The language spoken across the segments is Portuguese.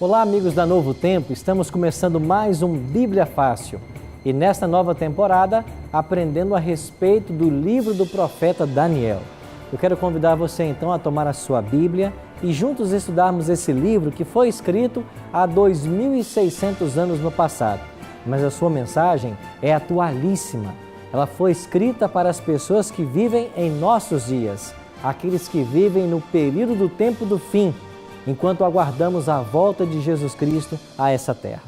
Olá, amigos da Novo Tempo, estamos começando mais um Bíblia Fácil e nesta nova temporada aprendendo a respeito do livro do profeta Daniel. Eu quero convidar você então a tomar a sua Bíblia e juntos estudarmos esse livro que foi escrito há 2.600 anos no passado, mas a sua mensagem é atualíssima. Ela foi escrita para as pessoas que vivem em nossos dias, aqueles que vivem no período do tempo do fim, enquanto aguardamos a volta de Jesus Cristo a essa terra.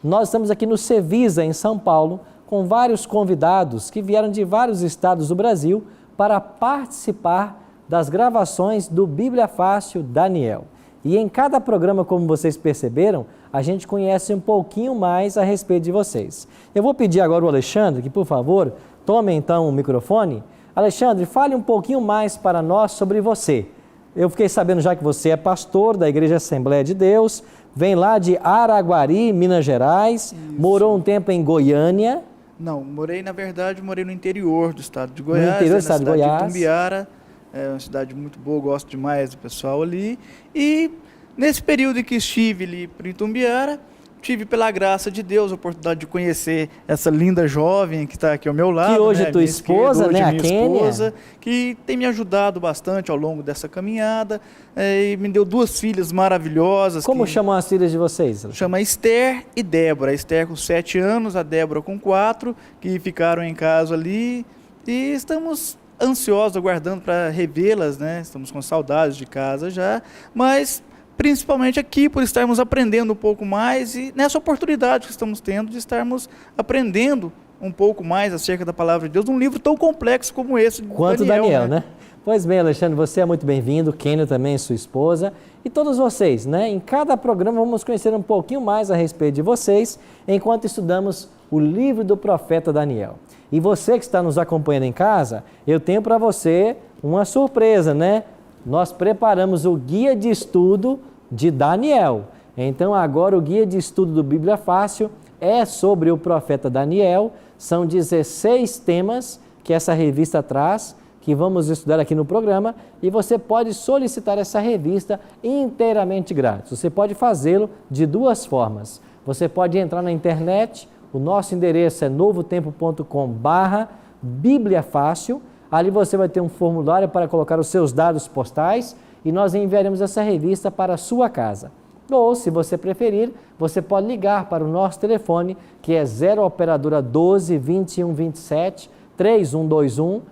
Nós estamos aqui no Cevisa, em São Paulo, com vários convidados que vieram de vários estados do Brasil para participar das gravações do Bíblia Fácil Daniel. E em cada programa, como vocês perceberam, a gente conhece um pouquinho mais a respeito de vocês. Eu vou pedir agora ao Alexandre que, por favor, tome então o microfone. Alexandre, fale um pouquinho mais para nós sobre você. Eu fiquei sabendo já que você é pastor da Igreja Assembleia de Deus, vem lá de Araguari, Minas Gerais, Isso. Morou um tempo em Goiânia. Não, morei no interior do estado de Goiás. No interior do estado de Goiás. De Itumbiara, é uma cidade muito boa, gosto demais do pessoal ali. E nesse período em que estive ali para Itumbiara, tive, pela graça de Deus, a oportunidade de conhecer essa linda jovem que está aqui ao meu lado. Que hoje é tua esposa, né, a Kênia? Que tem me ajudado bastante ao longo dessa caminhada e me deu duas filhas maravilhosas. Como chamam as filhas de vocês? Chama Esther e Débora. A Esther com 7 anos, a Débora com 4, que ficaram em casa ali. E estamos ansiosos, aguardando para revê-las, né? Estamos com saudades de casa já, mas principalmente aqui, por estarmos aprendendo um pouco mais e nessa oportunidade que estamos tendo de estarmos aprendendo um pouco mais acerca da Palavra de Deus, num livro tão complexo como esse de Quanto Daniel, né? Pois bem, Alexandre, você é muito bem-vindo, Kênia também, sua esposa, e todos vocês, né? Em cada programa vamos conhecer um pouquinho mais a respeito de vocês, enquanto estudamos o livro do profeta Daniel. E você que está nos acompanhando em casa, eu tenho para você uma surpresa, né? Nós preparamos o guia de estudo de Daniel. Então agora o guia de estudo do Bíblia Fácil é sobre o profeta Daniel. São 16 temas que essa revista traz, que vamos estudar aqui no programa, e você pode solicitar essa revista inteiramente grátis. Você pode fazê-lo de duas formas. Você pode entrar na internet, o nosso endereço é novotempo.com/Bíblia Fácil. Ali você vai ter um formulário para colocar os seus dados postais e nós enviaremos essa revista para a sua casa. Ou, se você preferir, você pode ligar para o nosso telefone, que é 0 operadora 12 21 27 3121.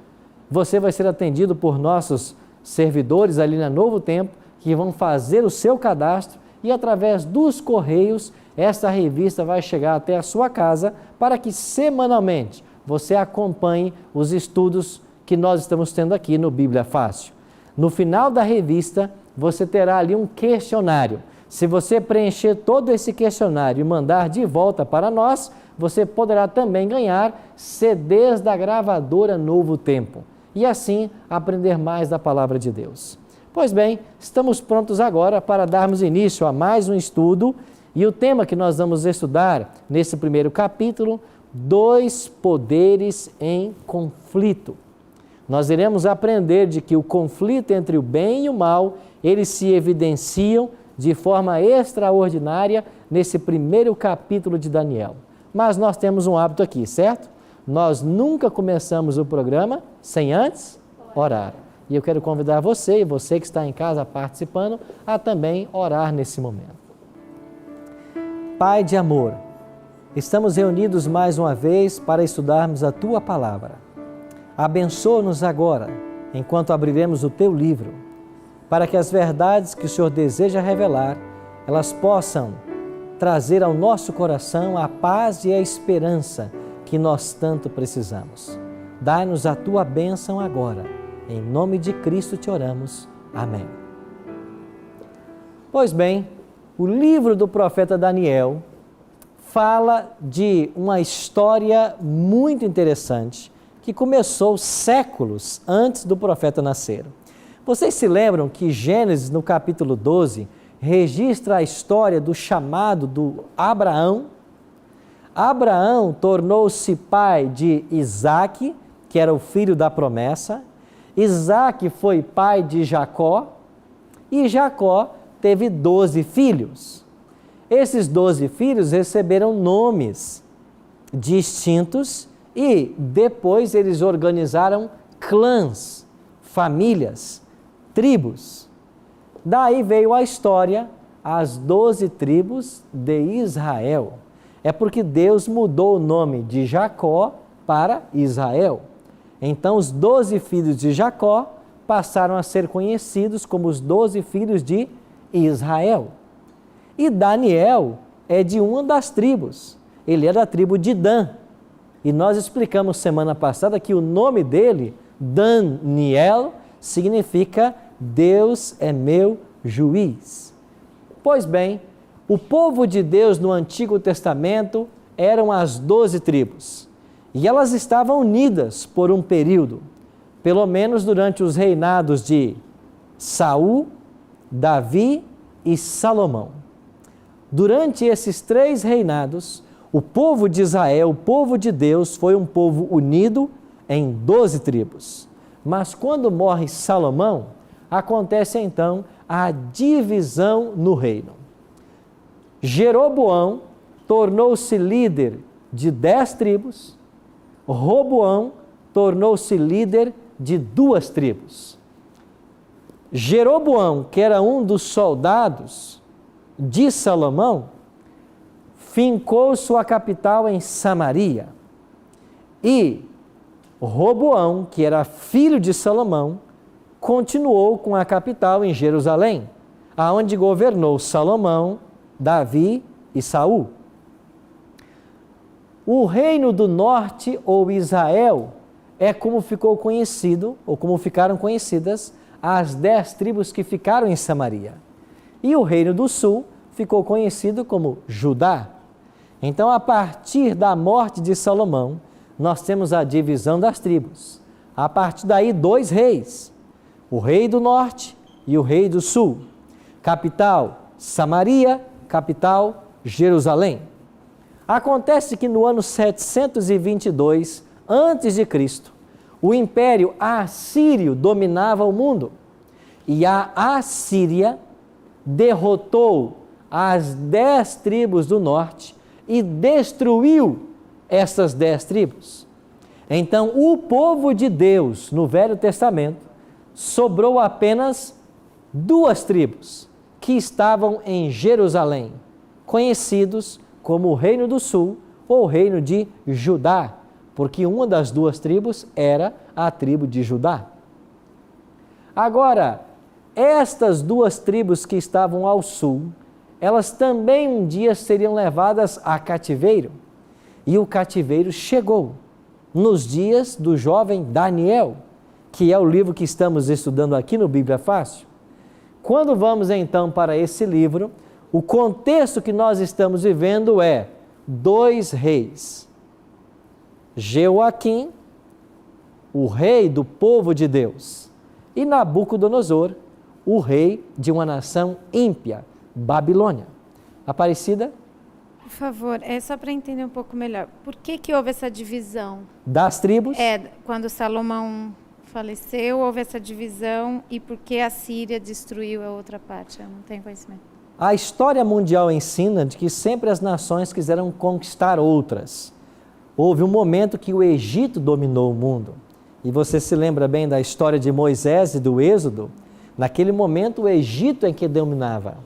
Você vai ser atendido por nossos servidores ali na Novo Tempo, que vão fazer o seu cadastro e através dos correios, essa revista vai chegar até a sua casa para que semanalmente você acompanhe os estudos que nós estamos tendo aqui no Bíblia Fácil. No final da revista, você terá ali um questionário. Se você preencher todo esse questionário e mandar de volta para nós, você poderá também ganhar CDs da gravadora Novo Tempo e assim aprender mais da Palavra de Deus. Pois bem, estamos prontos agora para darmos início a mais um estudo e o tema que nós vamos estudar nesse primeiro capítulo, 2 poderes em conflito. Nós iremos aprender de que o conflito entre o bem e o mal, eles se evidenciam de forma extraordinária nesse primeiro capítulo de Daniel. Mas nós temos um hábito aqui, certo? Nós nunca começamos o programa sem antes orar. E eu quero convidar você e você que está em casa participando a também orar nesse momento. Pai de amor, estamos reunidos mais uma vez para estudarmos a Tua Palavra. Abençoa-nos agora, enquanto abriremos o Teu livro, para que as verdades que o Senhor deseja revelar, elas possam trazer ao nosso coração a paz e a esperança que nós tanto precisamos. Dai-nos a Tua bênção agora. Em nome de Cristo te oramos. Amém. Pois bem, o livro do profeta Daniel fala de uma história muito interessante que começou séculos antes do profeta nascer. Vocês se lembram que Gênesis, no capítulo 12, registra a história do chamado do Abraão? Abraão tornou-se pai de Isaque, que era o filho da promessa. Isaque foi pai de Jacó e Jacó teve 12 filhos. Esses 12 filhos receberam nomes distintos e depois eles organizaram clãs, famílias, tribos. Daí veio a história, as 12 tribos de Israel. É porque Deus mudou o nome de Jacó para Israel. Então os 12 filhos de Jacó passaram a ser conhecidos como os 12 filhos de Israel. E Daniel é de uma das tribos, ele é da tribo de Dan. E nós explicamos semana passada que o nome dele, Daniel, significa Deus é meu juiz. Pois bem, o povo de Deus no Antigo Testamento eram as 12 tribos. E elas estavam unidas por um período, pelo menos durante os reinados de Saul, Davi e Salomão. Durante esses 3 reinados, o povo de Israel, o povo de Deus, foi um povo unido em 12 tribos. Mas quando morre Salomão, acontece então a divisão no reino. Jeroboão tornou-se líder de 10 tribos, Roboão tornou-se líder de 2 tribos. Jeroboão, que era um dos soldados de Salomão, fincou sua capital em Samaria. E Roboão, que era filho de Salomão, continuou com a capital em Jerusalém, aonde governou Salomão, Davi e Saul. O reino do norte, ou Israel, é como ficou conhecido, ou como ficaram conhecidas, as 10 tribos que ficaram em Samaria. E o reino do sul ficou conhecido como Judá. Então, a partir da morte de Salomão, nós temos a divisão das tribos. A partir daí, 2 reis, o rei do norte e o rei do sul. Capital, Samaria, capital, Jerusalém. Acontece que no ano 722 a.C., o Império Assírio dominava o mundo. E a Assíria derrotou as 10 tribos do norte e destruiu essas 10 tribos. Então, o povo de Deus, no Velho Testamento, sobrou apenas 2 tribos, que estavam em Jerusalém, conhecidos como o Reino do Sul ou o Reino de Judá, porque uma das 2 tribos era a tribo de Judá. Agora, estas 2 tribos que estavam ao sul, elas também um dia seriam levadas a cativeiro. E o cativeiro chegou nos dias do jovem Daniel, que é o livro que estamos estudando aqui no Bíblia Fácil. Quando vamos então para esse livro, o contexto que nós estamos vivendo é 2 reis. Jeoaquim, o rei do povo de Deus, e Nabucodonosor, o rei de uma nação ímpia, Babilônia. Aparecida? Por favor, é só para entender um pouco melhor. Por que houve essa divisão? Das tribos? Quando Salomão faleceu, houve essa divisão, e por que a Síria destruiu a outra parte? Eu não tenho conhecimento. A história mundial ensina de que sempre as nações quiseram conquistar outras. Houve um momento que o Egito dominou o mundo. E você se lembra bem da história de Moisés e do Êxodo? Naquele momento o Egito é que dominava.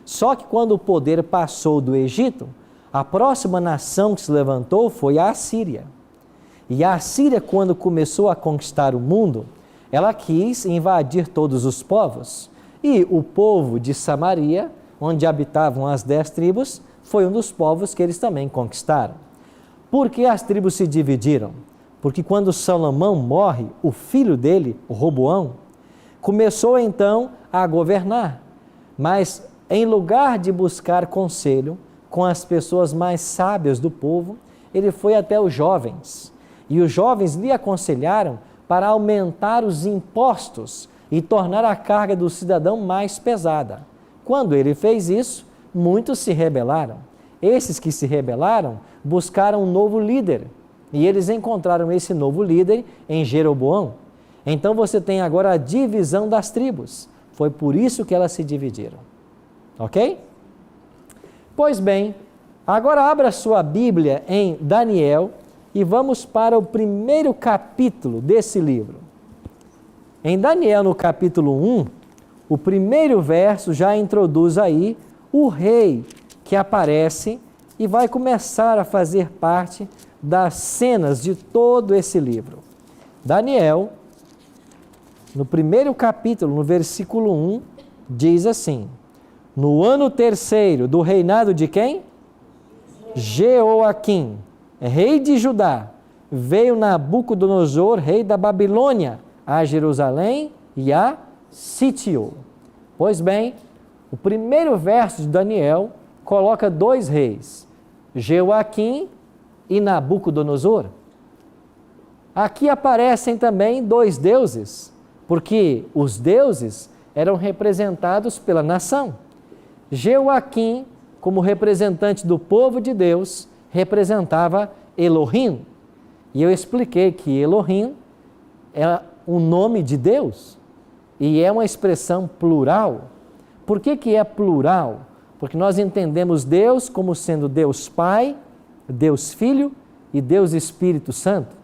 Só que quando o poder passou do Egito, a próxima nação que se levantou foi a Assíria. E a Assíria, quando começou a conquistar o mundo, ela quis invadir todos os povos. E o povo de Samaria, onde habitavam as 10 tribos, foi um dos povos que eles também conquistaram. Por que as tribos se dividiram? Porque quando Salomão morre, o filho dele, o Roboão, começou então a governar. Mas em lugar de buscar conselho com as pessoas mais sábias do povo, ele foi até os jovens. E os jovens lhe aconselharam para aumentar os impostos e tornar a carga do cidadão mais pesada. Quando ele fez isso, muitos se rebelaram. Esses que se rebelaram buscaram um novo líder. E eles encontraram esse novo líder em Jeroboão. Então você tem agora a divisão das tribos. Foi por isso que elas se dividiram. Ok? Pois bem, agora abra sua Bíblia em Daniel e vamos para o primeiro capítulo desse livro. Em Daniel, no capítulo 1, o primeiro verso já introduz aí o rei que aparece e vai começar a fazer parte das cenas de todo esse livro. Daniel, no primeiro capítulo, no versículo 1, diz assim: no ano terceiro do reinado de quem? Jeoaquim, rei de Judá, veio Nabucodonosor, rei da Babilônia, a Jerusalém e a sitiou. Pois bem, o primeiro verso de Daniel coloca dois reis, Jeoaquim e Nabucodonosor. Aqui aparecem também dois deuses, porque os deuses eram representados pela nação. Jeoaquim, como representante do povo de Deus, representava Elohim. E eu expliquei que Elohim é o nome de Deus e é uma expressão plural. Por que é plural? Porque nós entendemos Deus como sendo Deus Pai, Deus Filho e Deus Espírito Santo.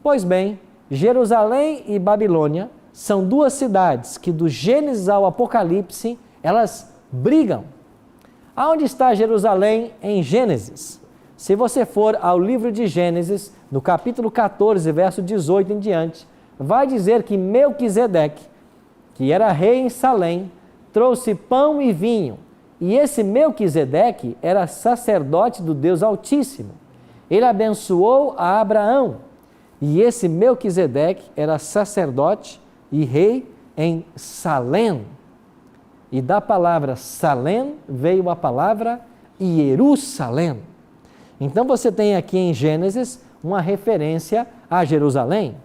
Pois bem, Jerusalém e Babilônia são duas cidades que do Gênesis ao Apocalipse, elas brigam. Aonde está Jerusalém em Gênesis? Se você for ao livro de Gênesis, no capítulo 14, verso 18 em diante, vai dizer que Melquisedeque, que era rei em Salém, trouxe pão e vinho. E esse Melquisedeque era sacerdote do Deus Altíssimo. Ele abençoou a Abraão. E esse Melquisedeque era sacerdote e rei em Salém. E da palavra Salém veio a palavra Jerusalém. Então você tem aqui em Gênesis uma referência a Jerusalém.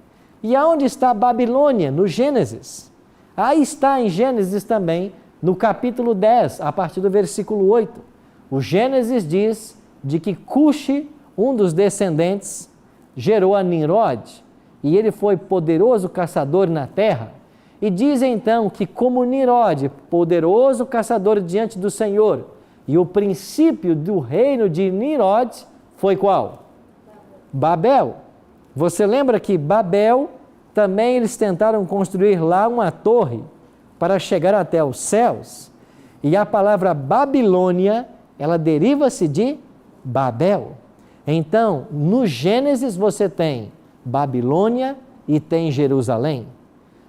E aonde está Babilônia? No Gênesis. Aí está em Gênesis também, no capítulo 10, a partir do versículo 8. O Gênesis diz de que Cuxi, um dos descendentes, gerou a Nimrod, e ele foi poderoso caçador na terra. E diz então que como Nimrod, poderoso caçador diante do Senhor, e o princípio do reino de Nimrod foi qual? Babel. Você lembra que Babel, também eles tentaram construir lá uma torre para chegar até os céus. E a palavra Babilônia, ela deriva-se de Babel. Então, no Gênesis você tem Babilônia e tem Jerusalém.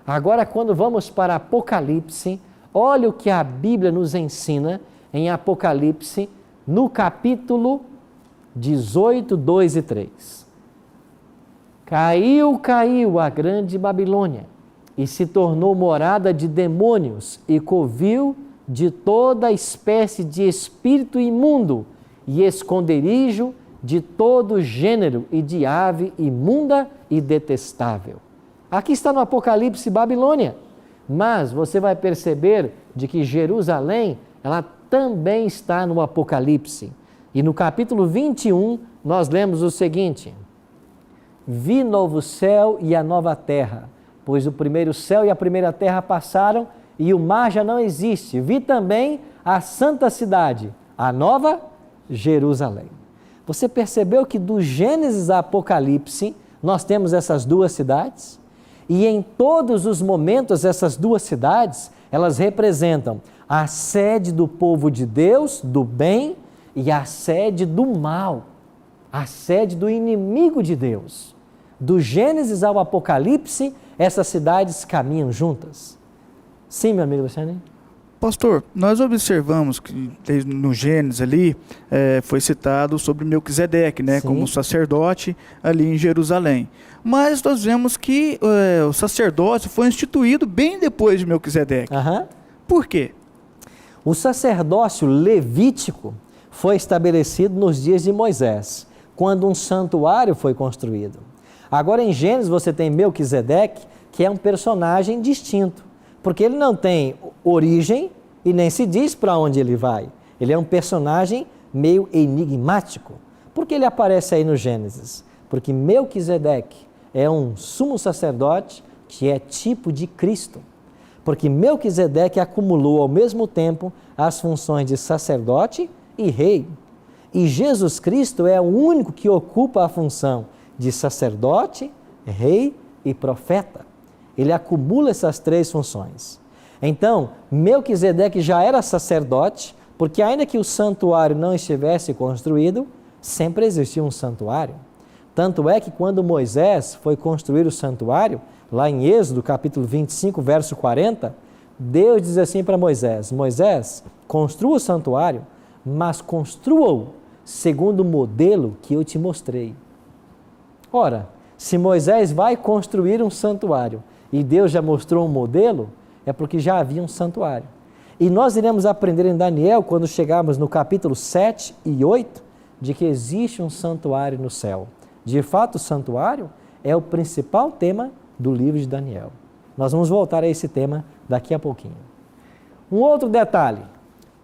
Agora, quando vamos para Apocalipse, olha o que a Bíblia nos ensina em Apocalipse, no capítulo 18, 2 e 3. Caiu a grande Babilônia e se tornou morada de demônios e covil de toda espécie de espírito imundo e esconderijo de todo gênero e de ave imunda e detestável. Aqui está no Apocalipse Babilônia, mas você vai perceber de que Jerusalém, ela também está no Apocalipse. E no capítulo 21, nós lemos o seguinte: vi novo céu e a nova terra, pois o primeiro céu e a primeira terra passaram e o mar já não existe. Vi também a santa cidade, a nova Jerusalém. Você percebeu que do Gênesis a Apocalipse nós temos essas duas cidades? E em todos os momentos essas duas cidades, elas representam a sede do povo de Deus, do bem, e a sede do mal, a sede do inimigo de Deus. Do Gênesis ao Apocalipse, essas cidades caminham juntas. Sim, meu amigo Luciano? Pastor, nós observamos que no Gênesis ali foi citado sobre Melquisedeque, né, como sacerdote ali em Jerusalém. Mas nós vemos que o sacerdócio foi instituído bem depois de Melquisedeque. Por quê? O sacerdócio levítico foi estabelecido nos dias de Moisés, quando um santuário foi construído. Agora em Gênesis você tem Melquisedeque, que é um personagem distinto, porque ele não tem origem e nem se diz para onde ele vai. Ele é um personagem meio enigmático. Por que ele aparece aí no Gênesis? Porque Melquisedeque é um sumo sacerdote que é tipo de Cristo. Porque Melquisedeque acumulou ao mesmo tempo as funções de sacerdote e rei. E Jesus Cristo é o único que ocupa a função de sacerdote, rei e profeta. Ele acumula essas três funções. Então, Melquisedeque já era sacerdote, porque ainda que o santuário não estivesse construído, sempre existia um santuário. Tanto é que quando Moisés foi construir o santuário, lá em Êxodo, capítulo 25, verso 40, Deus diz assim para Moisés: Moisés, construa o santuário, mas construa-o segundo o modelo que eu te mostrei. Ora, se Moisés vai construir um santuário e Deus já mostrou um modelo, é porque já havia um santuário. E nós iremos aprender em Daniel, quando chegarmos no capítulo 7 e 8, de que existe um santuário no céu. De fato, o santuário é o principal tema do livro de Daniel. Nós vamos voltar a esse tema daqui a pouquinho. Um outro detalhe.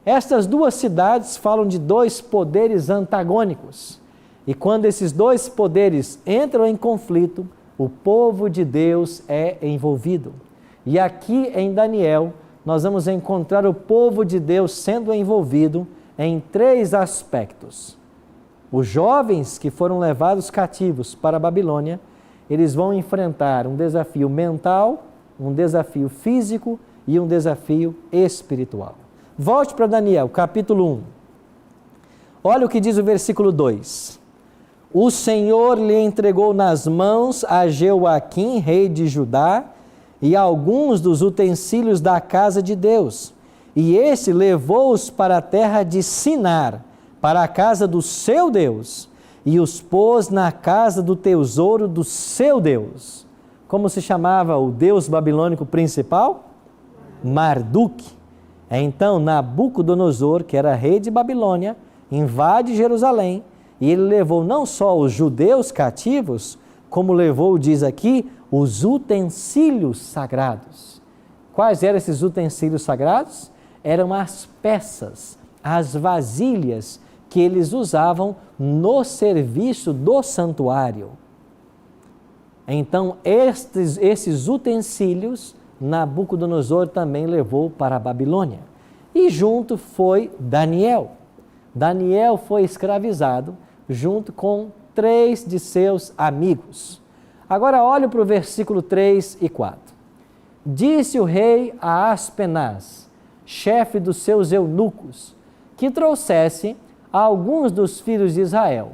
Estas duas cidades falam de dois poderes antagônicos. E quando esses dois poderes entram em conflito, o povo de Deus é envolvido. E aqui em Daniel, nós vamos encontrar o povo de Deus sendo envolvido em três aspectos. Os jovens que foram levados cativos para a Babilônia, eles vão enfrentar um desafio mental, um desafio físico e um desafio espiritual. Volte para Daniel, capítulo 1. Olha o que diz o versículo 2. O Senhor lhe entregou nas mãos a Jeoaquim, rei de Judá, e alguns dos utensílios da casa de Deus. E este levou-os para a terra de Sinar, para a casa do seu Deus, e os pôs na casa do tesouro do seu Deus. Como se chamava o deus babilônico principal? Marduk. Então Nabucodonosor, que era rei de Babilônia, invade Jerusalém, e ele levou não só os judeus cativos, como levou, diz aqui, os utensílios sagrados. Quais eram esses utensílios sagrados? Eram as peças, as vasilhas que eles usavam no serviço do santuário. Então, esses utensílios, Nabucodonosor também levou para a Babilônia. E junto foi Daniel. Daniel foi escravizado junto com 3 de seus amigos. Agora olhe para o versículo 3 e 4. Disse o rei a Aspenaz, chefe dos seus eunucos, que trouxesse alguns dos filhos de Israel,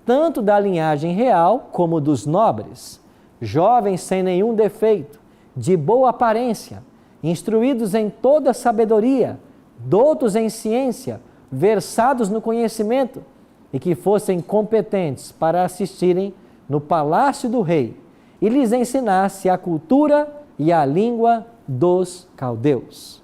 tanto da linhagem real como dos nobres, jovens sem nenhum defeito, de boa aparência, instruídos em toda sabedoria, doutos em ciência, versados no conhecimento, e que fossem competentes para assistirem no palácio do rei, e lhes ensinasse a cultura e a língua dos caldeus.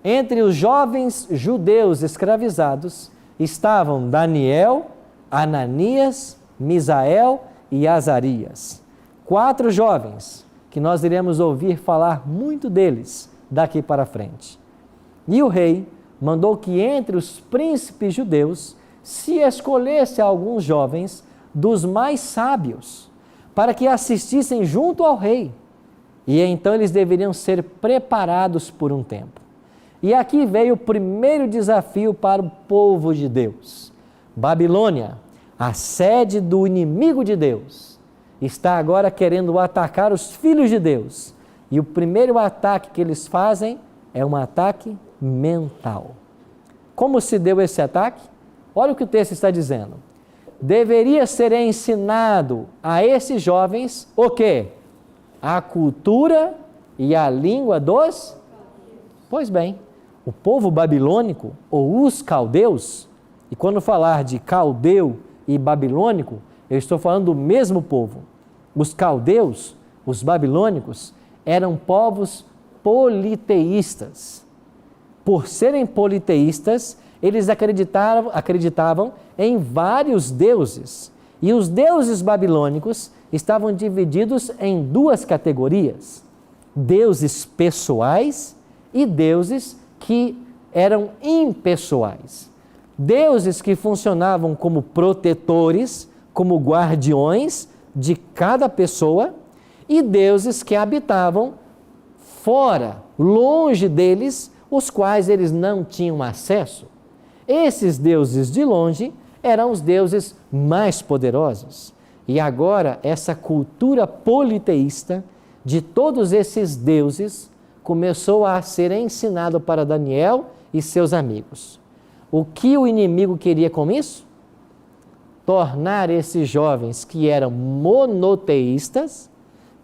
Entre os jovens judeus escravizados estavam Daniel, Ananias, Misael e Azarias. 4 jovens, que nós iremos ouvir falar muito deles daqui para frente. E o rei mandou que entre os príncipes judeus se escolhesse alguns jovens dos mais sábios, para que assistissem junto ao rei. E então eles deveriam ser preparados por um tempo. E aqui veio o primeiro desafio para o povo de Deus. Babilônia, a sede do inimigo de Deus, está agora querendo atacar os filhos de Deus. E o primeiro ataque que eles fazem é um ataque mental. Como se deu esse ataque? Olha o que o texto está dizendo. Deveria ser ensinado a esses jovens o quê? A cultura e a língua dos... Pois bem, o povo babilônico, ou os caldeus, e quando falar de caldeu e babilônico, eu estou falando do mesmo povo. Os caldeus, os babilônicos, eram povos politeístas. Por serem politeístas, eles acreditavam em vários deuses. E os deuses babilônicos estavam divididos em 2 categorias: deuses pessoais e deuses que eram impessoais. Deuses que funcionavam como protetores, como guardiões de cada pessoa, e deuses que habitavam fora, longe deles, os quais eles não tinham acesso. Esses deuses de longe eram os deuses mais poderosos. E agora, essa cultura politeísta de todos esses deuses começou a ser ensinado para Daniel e seus amigos. O que o inimigo queria com isso? Tornar esses jovens que eram monoteístas,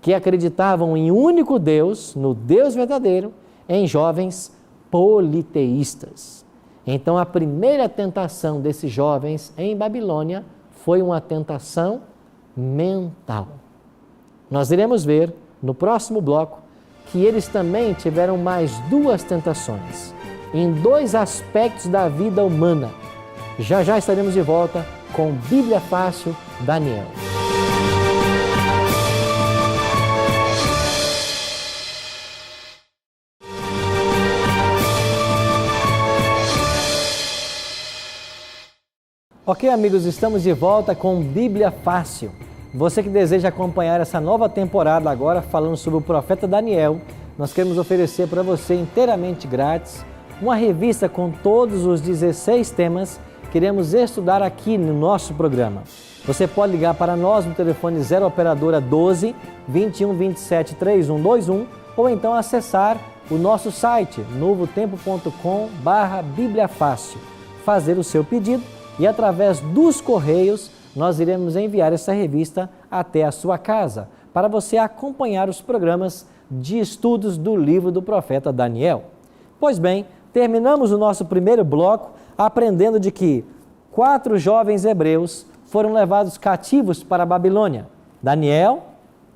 que acreditavam em um único Deus, no Deus verdadeiro, em jovens politeístas. Então, a primeira tentação desses jovens em Babilônia foi uma tentação mental. Nós iremos ver no próximo bloco que eles também tiveram mais duas tentações, em dois aspectos da vida humana. Já já estaremos de volta com Bíblia Fácil, Daniel. Ok, amigos, estamos de volta com Bíblia Fácil. Você que deseja acompanhar essa nova temporada agora, falando sobre o profeta Daniel, nós queremos oferecer para você inteiramente grátis uma revista com todos os 16 temas que iremos estudar aqui no nosso programa. Você pode ligar para nós no telefone 0 operadora 12 21 27 3121 ou então acessar o nosso site novotempo.com/Bíblia Fácil, fazer o seu pedido e através dos correios nós iremos enviar essa revista até a sua casa, para você acompanhar os programas de estudos do livro do profeta Daniel. Pois bem, terminamos o nosso primeiro bloco aprendendo de que 4 jovens hebreus foram levados cativos para a Babilônia: Daniel,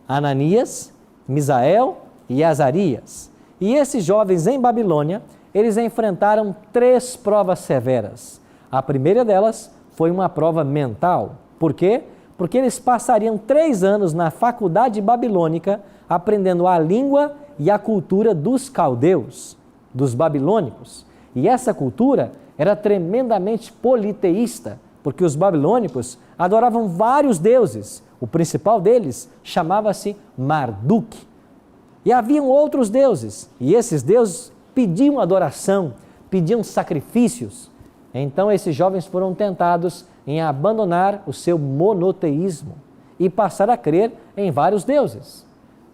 Ananias, Misael e Azarias. E esses jovens em Babilônia, eles enfrentaram 3 provas severas. A primeira delas foi uma prova mental. Por quê? Porque eles passariam 3 anos na faculdade babilônica aprendendo a língua e a cultura dos caldeus, dos babilônicos. E essa cultura era tremendamente politeísta, porque os babilônicos adoravam vários deuses. O principal deles chamava-se Marduk. E haviam outros deuses, e esses deuses pediam adoração, pediam sacrifícios. Então esses jovens foram tentados em abandonar o seu monoteísmo e passar a crer em vários deuses.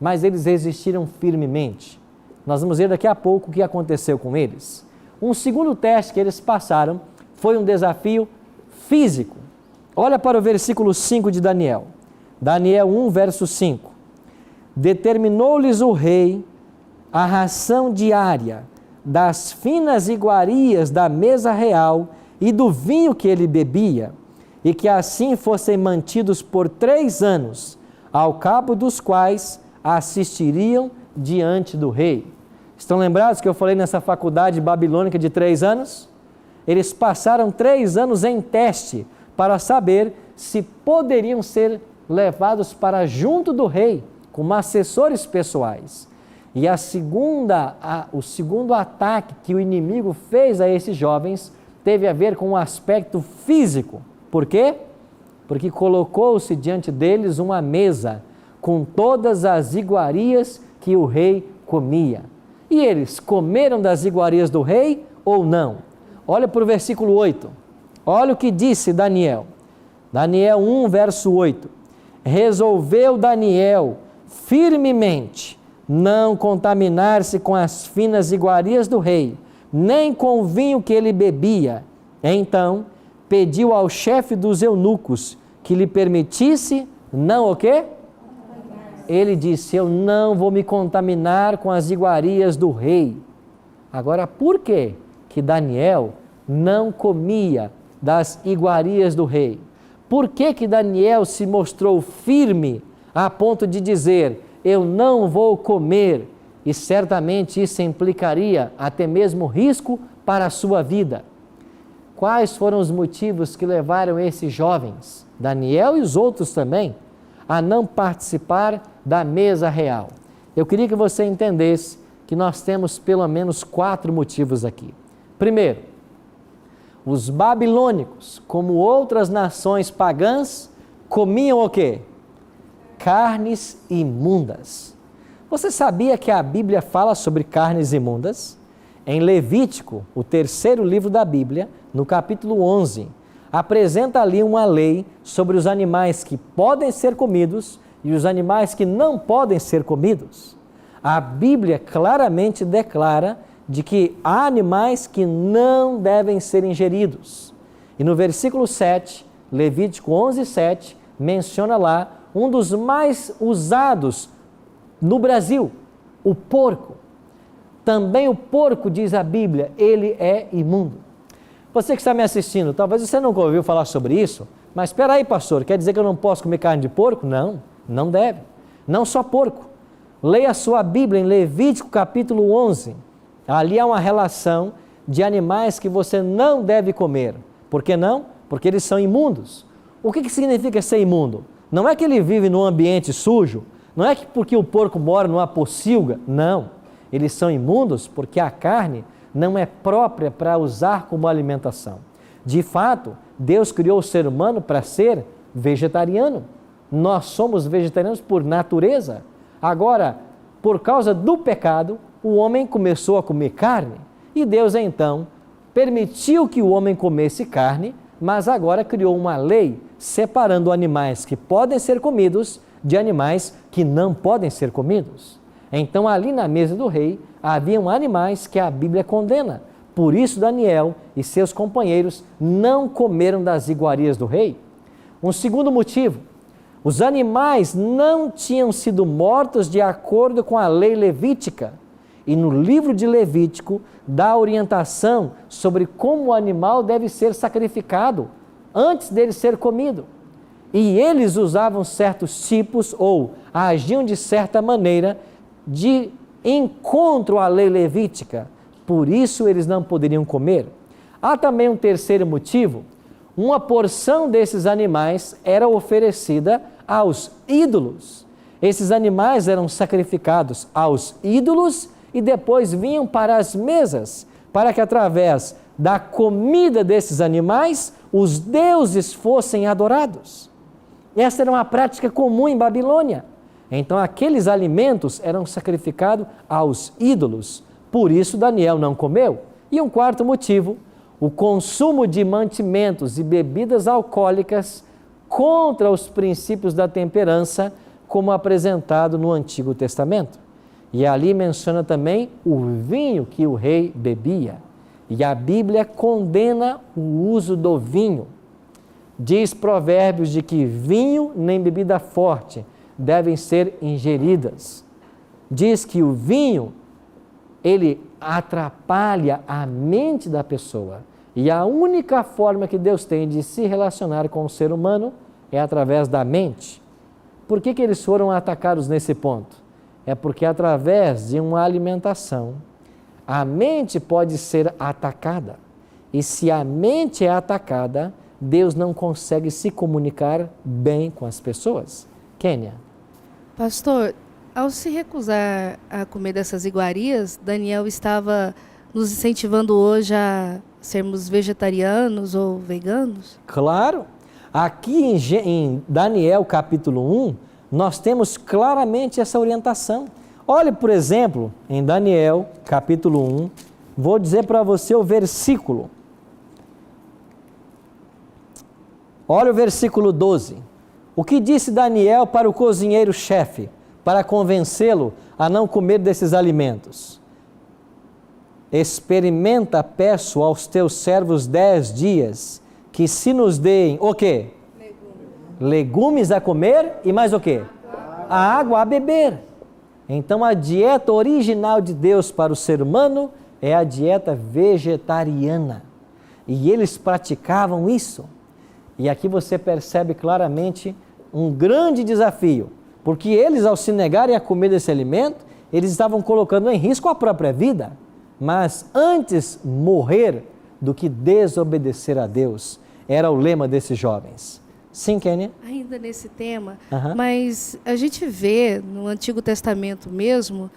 Mas eles resistiram firmemente. Nós vamos ver daqui a pouco o que aconteceu com eles. Um segundo teste que eles passaram foi um desafio físico. Olha para o versículo 5 de Daniel. Daniel 1, verso 5. Determinou-lhes o rei a ração diária das finas iguarias da mesa real e do vinho que ele bebia, e que assim fossem mantidos por 3 anos, ao cabo dos quais assistiriam diante do rei. Estão lembrados que eu falei nessa faculdade babilônica de 3 anos? Eles passaram 3 anos em teste para saber se poderiam ser levados para junto do rei, como assessores pessoais. E o segundo ataque que o inimigo fez a esses jovens teve a ver com o aspecto físico. Por quê? Porque colocou-se diante deles uma mesa com todas as iguarias que o rei comia. E eles comeram das iguarias do rei ou não? Olha para o versículo 8. Olha o que disse Daniel. Daniel 1, verso 8. Resolveu Daniel firmemente não contaminar-se com as finas iguarias do rei, nem com o vinho que ele bebia. Então, pediu ao chefe dos eunucos que lhe permitisse, não o quê? Ele disse, eu não vou me contaminar com as iguarias do rei. Agora, por que que Daniel não comia das iguarias do rei? Por que que Daniel se mostrou firme a ponto de dizer, eu não vou comer? E certamente isso implicaria até mesmo risco para a sua vida. Quais foram os motivos que levaram esses jovens, Daniel e os outros também, a não participar da mesa real? Eu queria que você entendesse que nós temos pelo menos 4 motivos aqui. Primeiro, os babilônicos, como outras nações pagãs, comiam o quê? Carnes imundas. Você sabia que a Bíblia fala sobre carnes imundas? em Levítico, o terceiro livro da Bíblia, no capítulo 11, apresenta ali uma lei sobre os animais que podem ser comidos e os animais que não podem ser comidos. A Bíblia claramente declara de que há animais que não devem ser ingeridos. E no versículo 7, Levítico 11, 7, menciona lá um dos mais usados no Brasil, o porco. Também o porco, diz a Bíblia, ele é imundo. Você que está me assistindo, talvez você nunca ouviu falar sobre isso, mas espera aí, pastor, quer dizer que eu não posso comer carne de porco? Não, não deve. Não só porco. Leia a sua Bíblia em Levítico capítulo 11. Ali há uma relação de animais que você não deve comer. Por que não? Porque eles são imundos. O que significa ser imundo? Não é que ele vive num ambiente sujo, não é que porque o porco mora numa pocilga, não. Eles são imundos porque a carne não é própria para usar como alimentação. De fato, Deus criou o ser humano para ser vegetariano. Nós somos vegetarianos por natureza. Agora, por causa do pecado, o homem começou a comer carne. E Deus, então, permitiu que o homem comesse carne, mas agora criou uma lei separando animais que podem ser comidos de animais que não podem ser comidos. Então, ali na mesa do rei, haviam animais que a Bíblia condena. Por isso, Daniel e seus companheiros não comeram das iguarias do rei. Um segundo motivo, os animais não tinham sido mortos de acordo com a lei levítica. E no livro de Levítico, dá orientação sobre como o animal deve ser sacrificado antes dele ser comido. E eles usavam certos tipos ou agiam de certa maneira de encontro à lei levítica, por isso eles não poderiam comer. Há também um terceiro motivo, uma porção desses animais era oferecida aos ídolos. Esses animais eram sacrificados aos ídolos e depois vinham para as mesas, para que através da comida desses animais, os deuses fossem adorados. Essa era uma prática comum em Babilônia. Então, aqueles alimentos eram sacrificados aos ídolos. Por isso, Daniel não comeu. E um quarto motivo, o consumo de mantimentos e bebidas alcoólicas contra os princípios da temperança, como apresentado no Antigo Testamento. E ali menciona também o vinho que o rei bebia. E a Bíblia condena o uso do vinho. Diz Provérbios de que vinho nem bebida forte devem ser ingeridas. Diz que o vinho, ele atrapalha a mente da pessoa. E a única forma que Deus tem de se relacionar com o ser humano é através da mente. Por que eles foram atacados nesse ponto? É porque através de uma alimentação, a mente pode ser atacada. E se a mente é atacada, Deus não consegue se comunicar bem com as pessoas. Kênia. Pastor, ao se recusar a comer dessas iguarias, Daniel estava nos incentivando hoje a sermos vegetarianos ou veganos? Claro. Aqui em Daniel capítulo 1, nós temos claramente essa orientação. Olhe, por exemplo, em Daniel capítulo 1, vou dizer para você o versículo. Olha o versículo 12. O que disse Daniel para o cozinheiro-chefe, para convencê-lo a não comer desses alimentos? Experimenta, peço aos teus servos 10 dias, que se nos deem, o quê? Legumes a comer e mais o quê? A água a beber. Então a dieta original de Deus para o ser humano é a dieta vegetariana. E eles praticavam isso. E aqui você percebe claramente um grande desafio, porque eles, ao se negarem a comer desse alimento, eles estavam colocando em risco a própria vida. Mas antes morrer do que desobedecer a Deus, era o lema desses jovens. Sim, Kênia? Ainda nesse tema, mas a gente vê no Antigo Testamento mesmo,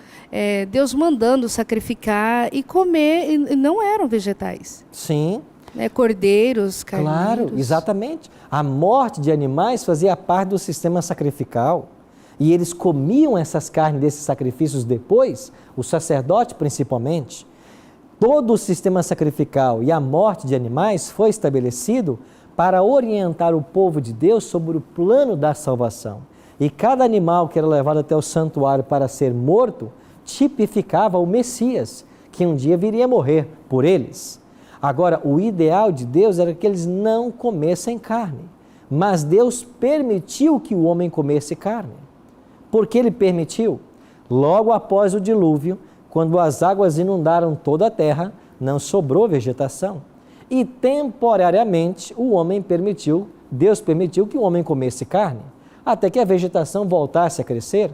Deus mandando sacrificar e comer, e não eram vegetais. Sim. Cordeiros, carneiros. Claro, exatamente. A morte de animais fazia parte do sistema sacrificial. E eles comiam essas carnes desses sacrifícios depois, o sacerdote principalmente. todo o sistema sacrificial e a morte de animais foi estabelecido para orientar o povo de Deus sobre o plano da salvação. E cada animal que era levado até o santuário para ser morto tipificava o Messias, que um dia viria morrer por eles. Agora, o ideal de Deus era que eles não comessem carne, mas Deus permitiu que o homem comesse carne. Por que ele permitiu? Logo após o dilúvio, quando as águas inundaram toda a terra, não sobrou vegetação. E temporariamente Deus permitiu que o homem comesse carne, até que a vegetação voltasse a crescer.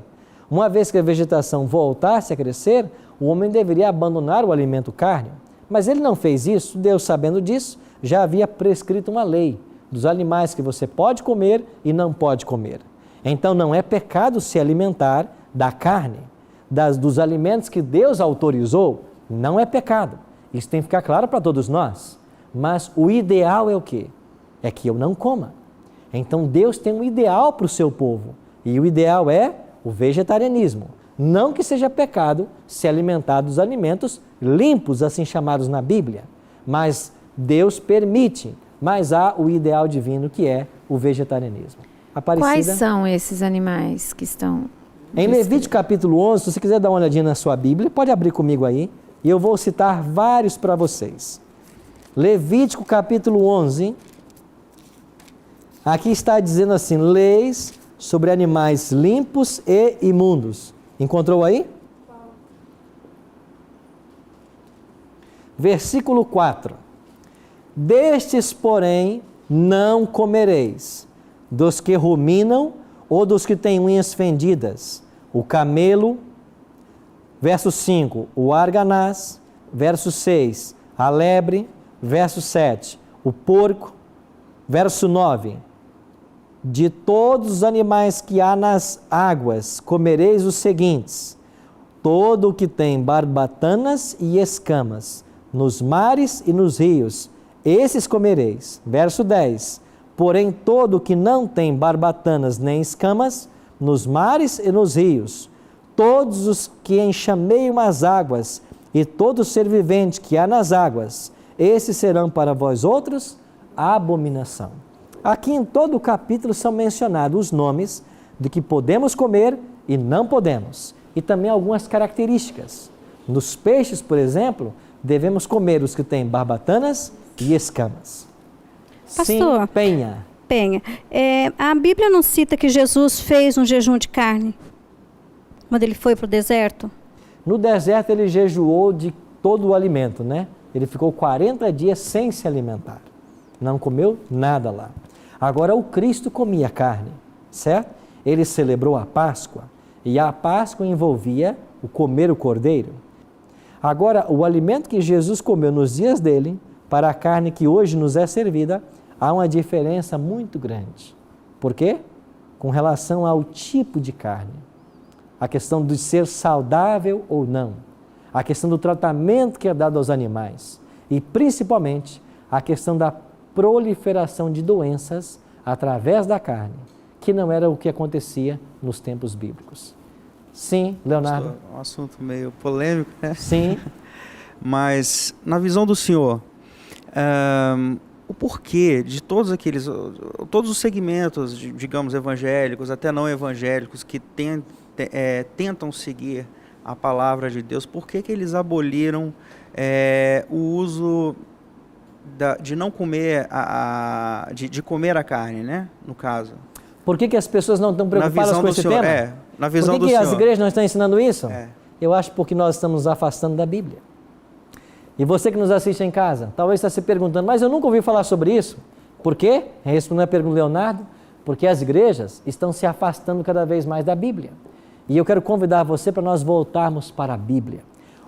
Uma vez que a vegetação voltasse a crescer, o homem deveria abandonar o alimento carne. Mas ele não fez isso. Deus, sabendo disso, já havia prescrito uma lei dos animais que você pode comer e não pode comer. Então não é pecado se alimentar da carne, dos alimentos que Deus autorizou, não é pecado. Isso tem que ficar claro para todos nós. Mas o ideal é o quê? É que eu não coma. Então Deus tem um ideal para o seu povo. E o ideal é o vegetarianismo. Não que seja pecado se alimentar dos alimentos limpos, assim chamados na Bíblia. Mas Deus permite. Mas há o ideal divino que é o vegetarianismo. Aparecida? Quais são esses animais que estão... Em Levítico capítulo 11, se você quiser dar uma olhadinha na sua Bíblia, pode abrir comigo aí. E eu vou citar vários para vocês. Levítico capítulo 11, aqui está dizendo assim, leis sobre animais limpos e imundos. Encontrou aí? Versículo 4. Destes, porém, não comereis, dos que ruminam ou dos que têm unhas fendidas, o camelo, verso 5, o arganaz, verso 6, a lebre, verso 7, o porco, verso 9, de todos os animais que há nas águas, comereis os seguintes, todo o que tem barbatanas e escamas, nos mares e nos rios, esses comereis. Verso 10, porém todo o que não tem barbatanas nem escamas, nos mares e nos rios, todos os que enxameiam as águas e todo ser vivente que há nas águas, esses serão para vós outros abominação. Aqui em todo o capítulo são mencionados os nomes de que podemos comer e não podemos, e também algumas características. Nos peixes, por exemplo, devemos comer os que têm barbatanas e escamas. Pastor, Sim, Penha. A Bíblia não cita que Jesus fez um jejum de carne quando ele foi para o deserto? No deserto ele jejuou de todo o alimento, né? Ele ficou 40 dias sem se alimentar. Não comeu nada lá. Agora o Cristo comia carne, certo? Ele celebrou a Páscoa e a Páscoa envolvia o comer o cordeiro. Agora o alimento que Jesus comeu nos dias dele, para a carne que hoje nos é servida, há uma diferença muito grande. Por quê? Com relação ao tipo de carne. A questão de ser saudável ou não. A questão do tratamento que é dado aos animais. E principalmente a questão da proliferação de doenças através da carne, que não era o que acontecia nos tempos bíblicos. Sim, Leonardo? Pastor, é um assunto meio polêmico, né? Sim. Mas, na visão do senhor, o porquê de todos os segmentos, digamos, evangélicos, até não evangélicos, que tentam seguir a palavra de Deus, por que eles aboliram o uso de não comer, de comer a carne, né? No caso. Por que as pessoas não estão preocupadas com esse tema? Na visão do Por que as senhor. igrejas não estão ensinando isso? É. Eu acho porque nós estamos nos afastando da Bíblia. E você que nos assiste em casa, talvez está se perguntando, mas eu nunca ouvi falar sobre isso. Por quê? Respondendo a pergunta do Leonardo, porque as igrejas estão se afastando cada vez mais da Bíblia. E eu quero convidar você para nós voltarmos para a Bíblia.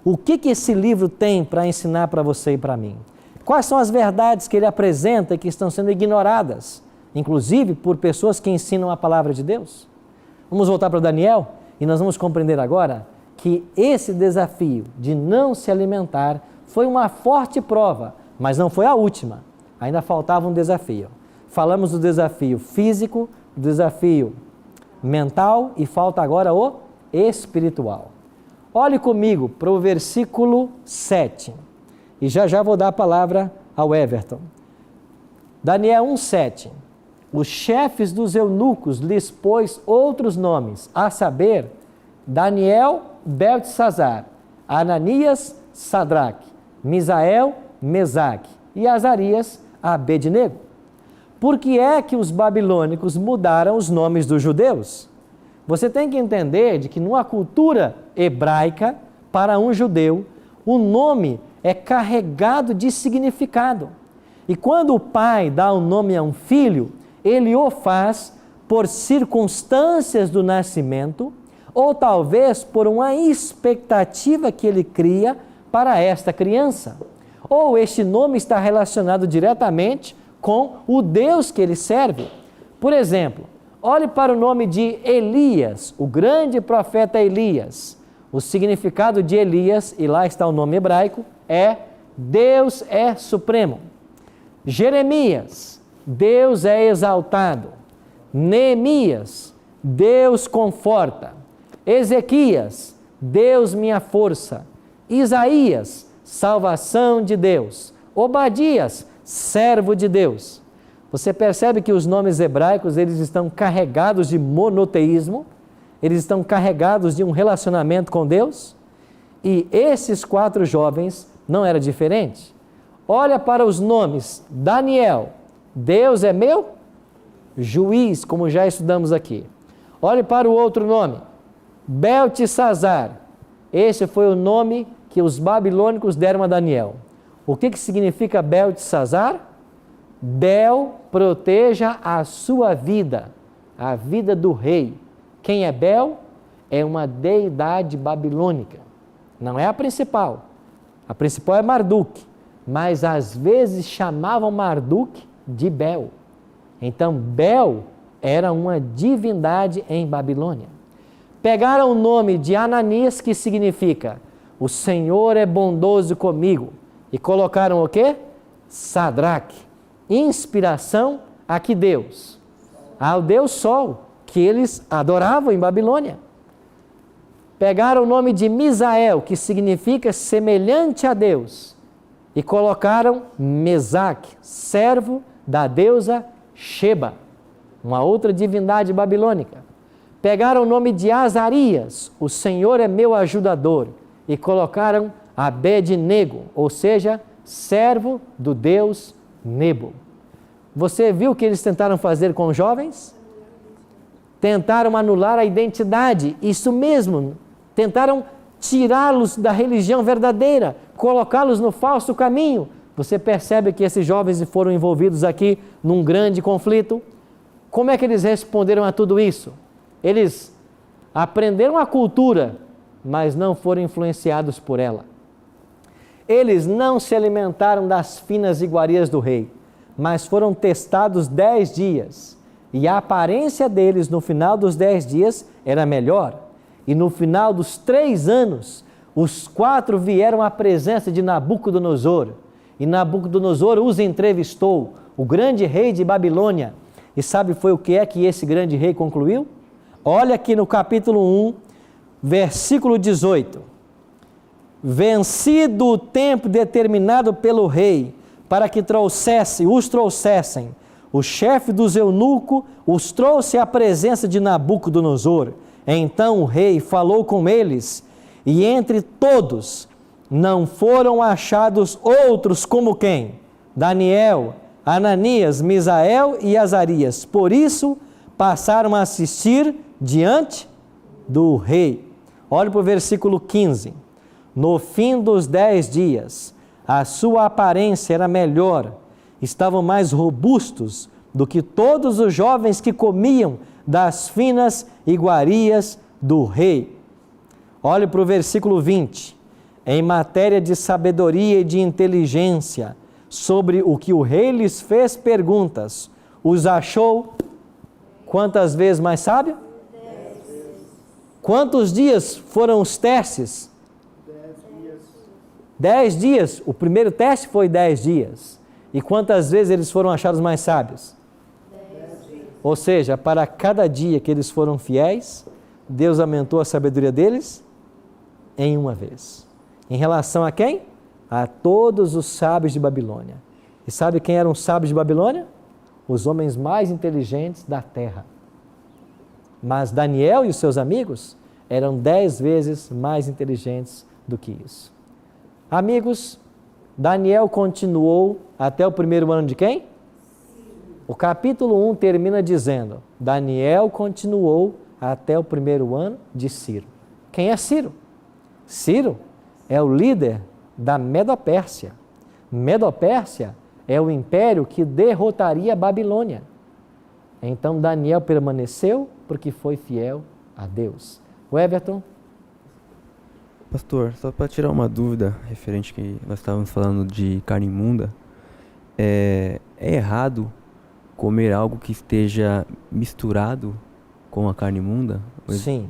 O que esse livro tem para ensinar para você e para mim? Quais são as verdades que ele apresenta e que estão sendo ignoradas, inclusive por pessoas que ensinam a palavra de Deus? Vamos voltar para Daniel e nós vamos compreender agora que esse desafio de não se alimentar foi uma forte prova, mas não foi a última. Ainda faltava um desafio. Falamos do desafio físico, do desafio mental e falta agora o espiritual. Olhe comigo para o versículo 7. e já já vou dar a palavra ao Everton. Daniel 1:7. Os chefes dos eunucos lhes pôs outros nomes, a saber, Daniel, Beltesazar, Ananias, Sadraque, Misael, Mesaque e Azarias, Abednego. Por que é que os babilônicos mudaram os nomes dos judeus? Você tem que entender de que numa cultura hebraica, para um judeu, o nome é carregado de significado. E quando o pai dá um nome a um filho, ele o faz por circunstâncias do nascimento ou talvez por uma expectativa que ele cria para esta criança. Ou este nome está relacionado diretamente com o Deus que ele serve. Por exemplo, olhe para o nome de Elias, o grande profeta Elias. O significado de Elias, e lá está o nome hebraico, é Deus é supremo. Jeremias, Deus é exaltado. Neemias, Deus conforta. Ezequias, Deus minha força. Isaías, salvação de Deus. Obadias, servo de Deus. Você percebe que os nomes hebraicos, eles estão carregados de monoteísmo, eles estão carregados de um relacionamento com Deus? E esses 4 jovens não era diferente. Olha para os nomes. Daniel, Deus é meu juiz, como já estudamos aqui. Olhe para o outro nome. Beltesazar. Esse foi o nome que os babilônicos deram a Daniel. O que significa Beltesazar? Bel proteja a sua vida, a vida do rei. Quem é Bel? É uma deidade babilônica. Não é a principal. A principal é Marduk, mas às vezes chamavam Marduk de Bel. Então Bel era uma divindade em Babilônia. Pegaram o nome de Ananias, que significa o Senhor é bondoso comigo, e colocaram o quê? Sadraque. Inspiração a que Deus? Ao Deus Sol, que eles adoravam em Babilônia. Pegaram o nome de Misael, que significa semelhante a Deus, e colocaram Mesaque, servo da deusa Sheba, uma outra divindade babilônica. Pegaram o nome de Azarias, o Senhor é meu ajudador, e colocaram Abednego, ou seja, servo do deus Nebo. Você viu o que eles tentaram fazer com os jovens? Tentaram anular a identidade, isso mesmo, tentaram tirá-los da religião verdadeira, colocá-los no falso caminho. Você percebe que esses jovens foram envolvidos aqui num grande conflito? Como é que eles responderam a tudo isso? Eles aprenderam a cultura, mas não foram influenciados por ela. Eles não se alimentaram das finas iguarias do rei, mas foram testados 10 dias. E a aparência deles no final dos 10 dias era melhor. E no final dos 3 anos, os 4 vieram à presença de Nabucodonosor. E Nabucodonosor os entrevistou, o grande rei de Babilônia. E sabe foi o que é que esse grande rei concluiu? Olha aqui no capítulo 1, versículo 18. Vencido o tempo determinado pelo rei, para que os trouxessem, o chefe dos eunucos os trouxe à presença de Nabucodonosor. Então o rei falou com eles, e entre todos não foram achados outros como quem? Daniel, Ananias, Misael e Azarias. Por isso passaram a assistir diante do rei. Olhe para o versículo 15. No fim dos 10 dias, a sua aparência era melhor, estavam mais robustos do que todos os jovens que comiam das finas iguarias do rei. Olhe para o versículo 20. Em matéria de sabedoria e de inteligência, sobre o que o rei lhes fez perguntas, os achou quantas vezes mais sábio? 10 vezes. Quantos dias foram os testes? 10 dias. O primeiro teste foi 10 dias. E quantas vezes eles foram achados mais sábios? 10 vezes. Ou seja, para cada dia que eles foram fiéis, Deus aumentou a sabedoria deles em uma vez. Em relação a quem? a todos os sábios de Babilônia. E sabe quem eram os sábios de Babilônia? Os homens mais inteligentes da terra. Mas Daniel e os seus amigos eram 10 vezes mais inteligentes do que isso. Amigos, Daniel continuou até o primeiro ano de quem? O capítulo 1 termina dizendo: Daniel continuou até o primeiro ano de Ciro. Quem é Ciro? Ciro é o líder da Medopérsia. Medopérsia é o império que derrotaria a Babilônia. Então Daniel permaneceu porque foi fiel a Deus. O Everton? Pastor, só para tirar uma dúvida referente que nós estávamos falando de carne imunda, é errado comer algo que esteja misturado com a carne imunda? Sim.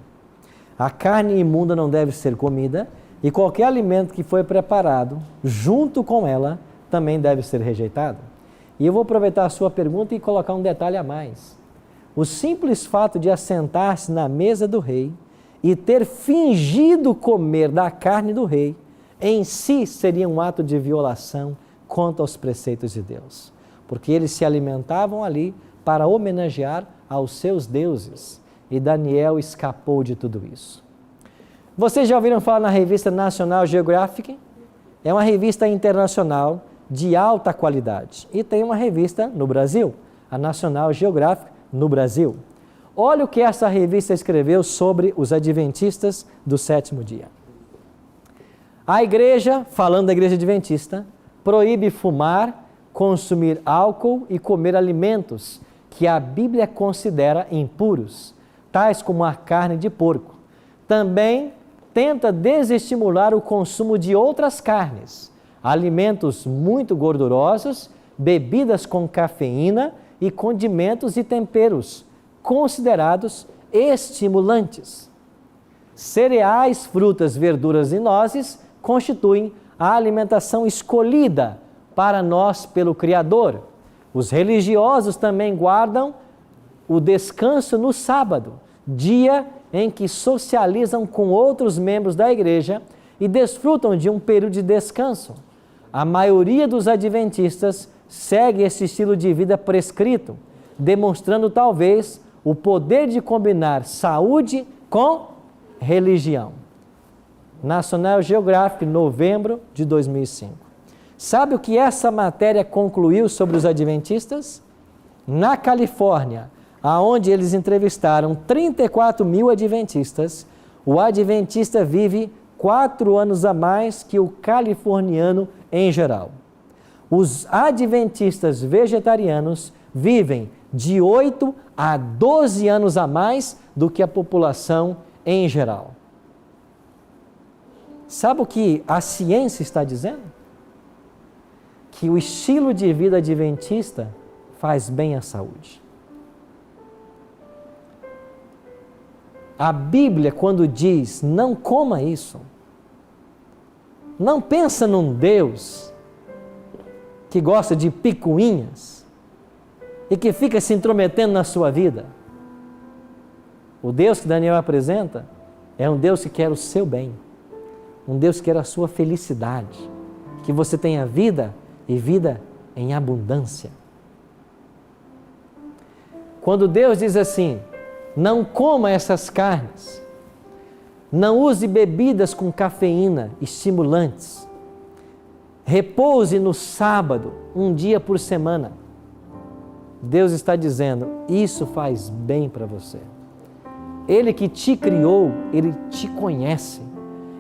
A carne imunda não deve ser comida e qualquer alimento que foi preparado junto com ela também deve ser rejeitado. E eu vou aproveitar a sua pergunta e colocar um detalhe a mais. O simples fato de assentar-se na mesa do rei e ter fingido comer da carne do rei, em si seria um ato de violação contra os preceitos de Deus. Porque eles se alimentavam ali para homenagear aos seus deuses. E Daniel escapou de tudo isso. Vocês já ouviram falar na revista National Geographic? É uma revista internacional de alta qualidade. E tem uma revista no Brasil, a National Geographic no Brasil. Olha o que essa revista escreveu sobre os adventistas do sétimo dia. A igreja, falando da igreja adventista, proíbe fumar, consumir álcool e comer alimentos que a Bíblia considera impuros, tais como a carne de porco. Também tenta desestimular o consumo de outras carnes, alimentos muito gordurosos, bebidas com cafeína e condimentos e temperos, considerados estimulantes. Cereais, frutas, verduras e nozes constituem a alimentação escolhida para nós pelo Criador. Os religiosos também guardam o descanso no sábado, dia em que socializam com outros membros da igreja e desfrutam de um período de descanso. A maioria dos adventistas segue esse estilo de vida prescrito, demonstrando talvez o poder de combinar saúde com religião. National Geographic, novembro de 2005. Sabe o que essa matéria concluiu sobre os adventistas? Na Califórnia, aonde eles entrevistaram 34 mil adventistas, o adventista vive 4 anos a mais que o californiano em geral. Os adventistas vegetarianos vivem de 8 a 12 anos a mais do que a população em geral. Sabe o que a ciência está dizendo? Que o estilo de vida adventista faz bem à saúde. A Bíblia, quando diz não coma isso, não pensa num Deus que gosta de picuinhas e que fica se intrometendo na sua vida. O Deus que Daniel apresenta é um Deus que quer o seu bem, um Deus que quer a sua felicidade, que você tenha vida e vida em abundância. Quando Deus diz assim, não coma essas carnes, não use bebidas com cafeína, estimulantes, repouse no sábado, um dia por semana. Deus está dizendo, isso faz bem para você. Ele que te criou, Ele te conhece,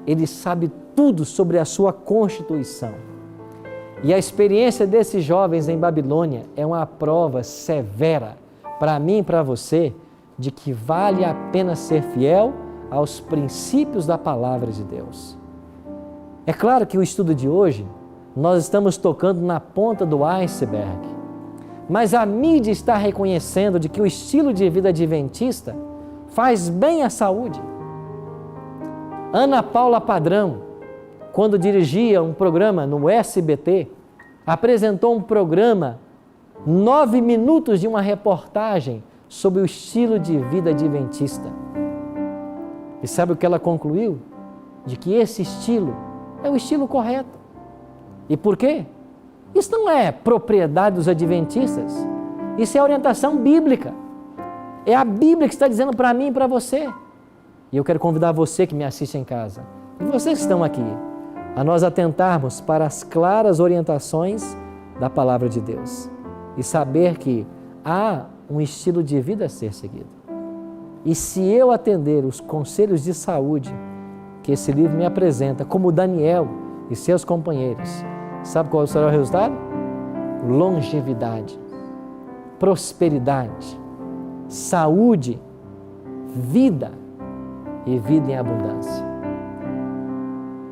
Ele sabe tudo sobre a sua constituição. E a experiência desses jovens em Babilônia é uma prova severa para mim e para você de que vale a pena ser fiel aos princípios da palavra de Deus. É claro que o estudo de hoje, nós estamos tocando na ponta do iceberg, mas a mídia está reconhecendo de que o estilo de vida adventista faz bem à saúde. Ana Paula Padrão, quando dirigia um programa no SBT, apresentou um programa, 9 minutos de uma reportagem sobre o estilo de vida adventista. E sabe o que ela concluiu? De que esse estilo é o estilo correto. E por quê? Isso não é propriedade dos adventistas. Isso é orientação bíblica. É a Bíblia que está dizendo para mim e para você. E eu quero convidar você que me assiste em casa, e vocês que estão aqui, a nós atentarmos para as claras orientações da Palavra de Deus e saber que há um estilo de vida a ser seguido. E se eu atender os conselhos de saúde que esse livro me apresenta, como Daniel e seus companheiros, sabe qual será o resultado? Longevidade, prosperidade, saúde, vida e vida em abundância.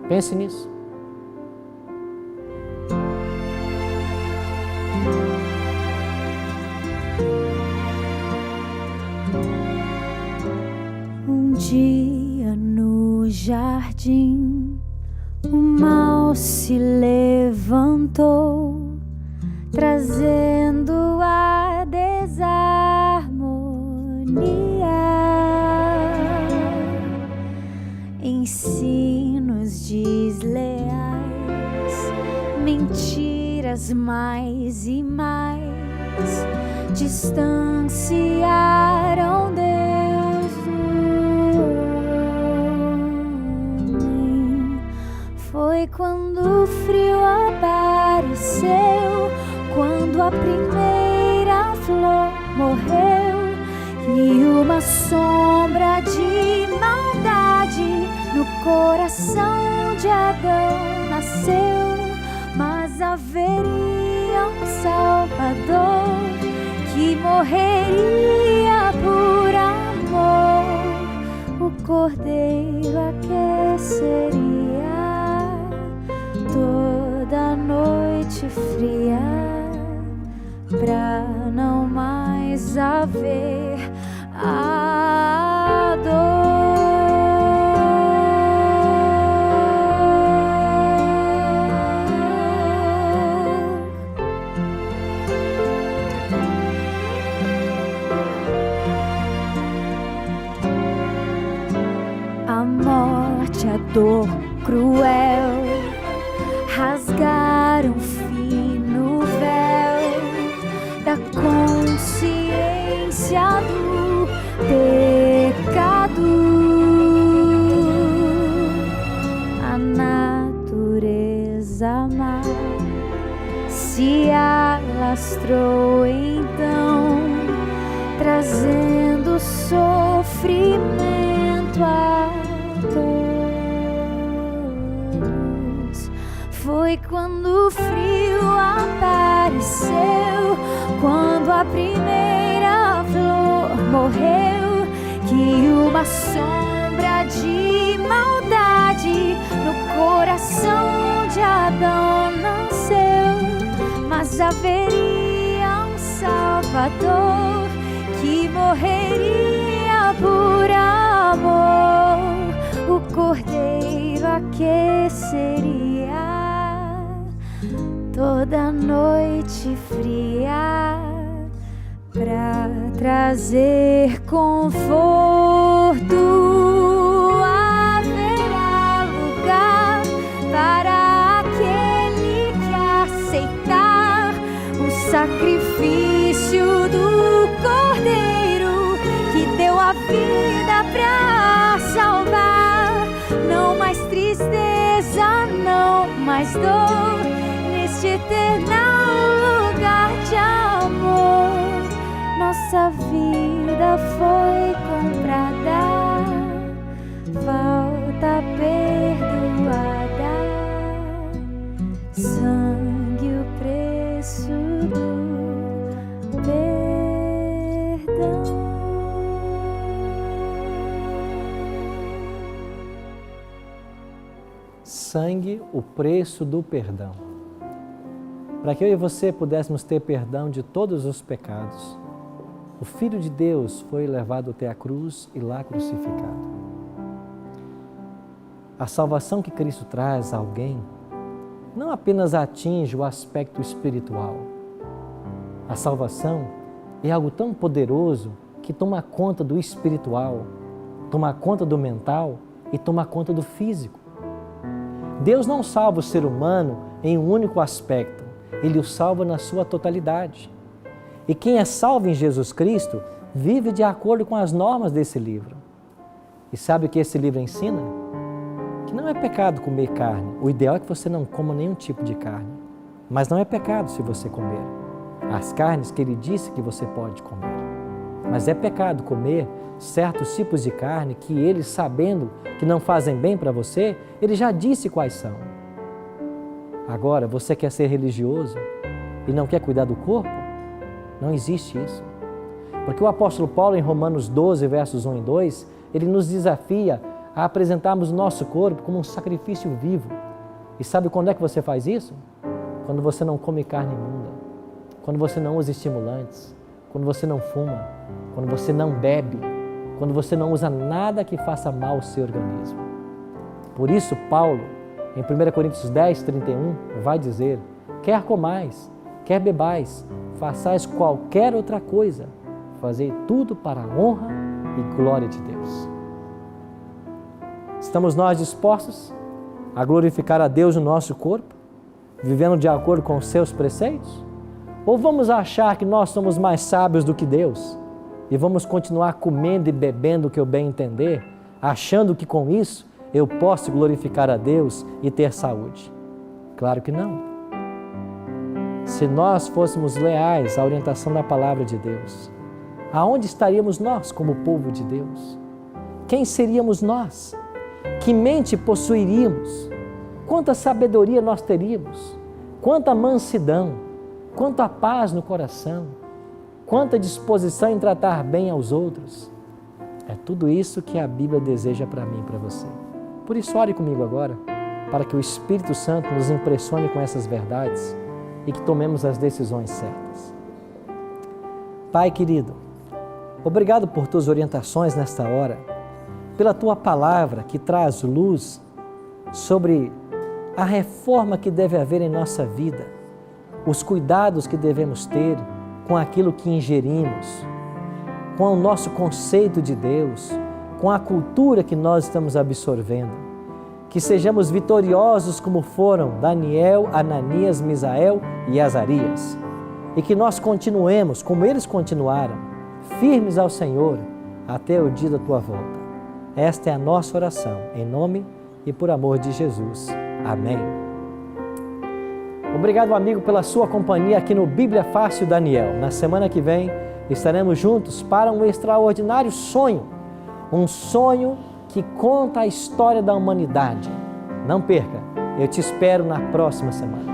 Pense nisso. Um dia no jardim, o mal se levantou, trazendo a desarmonia. Ensinos desleais, mentiras mais e mais distanciaram Deus do homem. Foi quando o frio apareceu, quando a primeira flor morreu e uma sombra de maldade no coração de Adão nasceu. Mas haveria um Salvador que morreria por amor. O Cordeiro aqueceria toda noite fria, pra não mais haver a dor. A morte, a dor cruel rasgaram fino véu da consciência do pecado. A natureza má se alastrou então, trazendo sofrimento a todos. Foi quando o frio apareceu, quando a primeira flor morreu, que uma sombra de maldade no coração de Adão nasceu. Mas haveria um Salvador que morreria por amor. O Cordeiro aqueceria toda noite fria, pra trazer conforto. Haverá lugar para aquele que aceitar o sacrifício do Cordeiro que deu a vida pra salvar. Não mais tristeza, não mais dor, neste eternal lugar de amor. Nossa vida foi comprada, falta perdoada, sangue o preço do perdão. Sangue, o preço do perdão. Para que eu e você pudéssemos ter perdão de todos os pecados, o Filho de Deus foi levado até a cruz e lá crucificado. A salvação que Cristo traz a alguém não apenas atinge o aspecto espiritual. A salvação é algo tão poderoso que toma conta do espiritual, toma conta do mental e toma conta do físico. Deus não salva o ser humano em um único aspecto. Ele o salva na sua totalidade. E quem é salvo em Jesus Cristo vive de acordo com as normas desse livro. E sabe o que esse livro ensina? Que não é pecado comer carne. O ideal é que você não coma nenhum tipo de carne. Mas não é pecado se você comer as carnes que ele disse que você pode comer. Mas é pecado comer certos tipos de carne que ele, sabendo que não fazem bem para você, ele já disse quais são. Agora, você quer ser religioso e não quer cuidar do corpo? Não existe isso. Porque o apóstolo Paulo, em Romanos 12, versos 1 e 2, ele nos desafia a apresentarmos o nosso corpo como um sacrifício vivo. E sabe quando é que você faz isso? Quando você não come carne imunda, quando você não usa estimulantes, quando você não fuma, quando você não bebe, quando você não usa nada que faça mal ao seu organismo. Por isso, Paulo, em 1 Coríntios 10, 31, vai dizer: quer comais, quer bebais, façais qualquer outra coisa, fazei tudo para a honra e glória de Deus. Estamos nós dispostos a glorificar a Deus no nosso corpo, vivendo de acordo com os seus preceitos? Ou vamos achar que nós somos mais sábios do que Deus e vamos continuar comendo e bebendo o que eu bem entender, achando que com isso eu posso glorificar a Deus e ter saúde? Claro que não. Se nós fôssemos leais à orientação da palavra de Deus, aonde estaríamos nós como povo de Deus? Quem seríamos nós? Que mente possuiríamos? Quanta sabedoria nós teríamos? Quanta mansidão? Quanta paz no coração? Quanta disposição em tratar bem aos outros? É tudo isso que a Bíblia deseja para mim e para você. Por isso, ore comigo agora, para que o Espírito Santo nos impressione com essas verdades e que tomemos as decisões certas. Pai querido, obrigado por tuas orientações nesta hora, pela tua palavra que traz luz sobre a reforma que deve haver em nossa vida, os cuidados que devemos ter com aquilo que ingerimos, com o nosso conceito de Deus, com a cultura que nós estamos absorvendo. Que sejamos vitoriosos como foram Daniel, Ananias, Misael e Azarias. E que nós continuemos, como eles continuaram, firmes ao Senhor até o dia da tua volta. Esta é a nossa oração, em nome e por amor de Jesus. Amém. Obrigado, amigo, pela sua companhia aqui no Bíblia Fácil Daniel. Na semana que vem estaremos juntos para um extraordinário sonho. Um sonho que conta a história da humanidade. Não perca, eu te espero na próxima semana.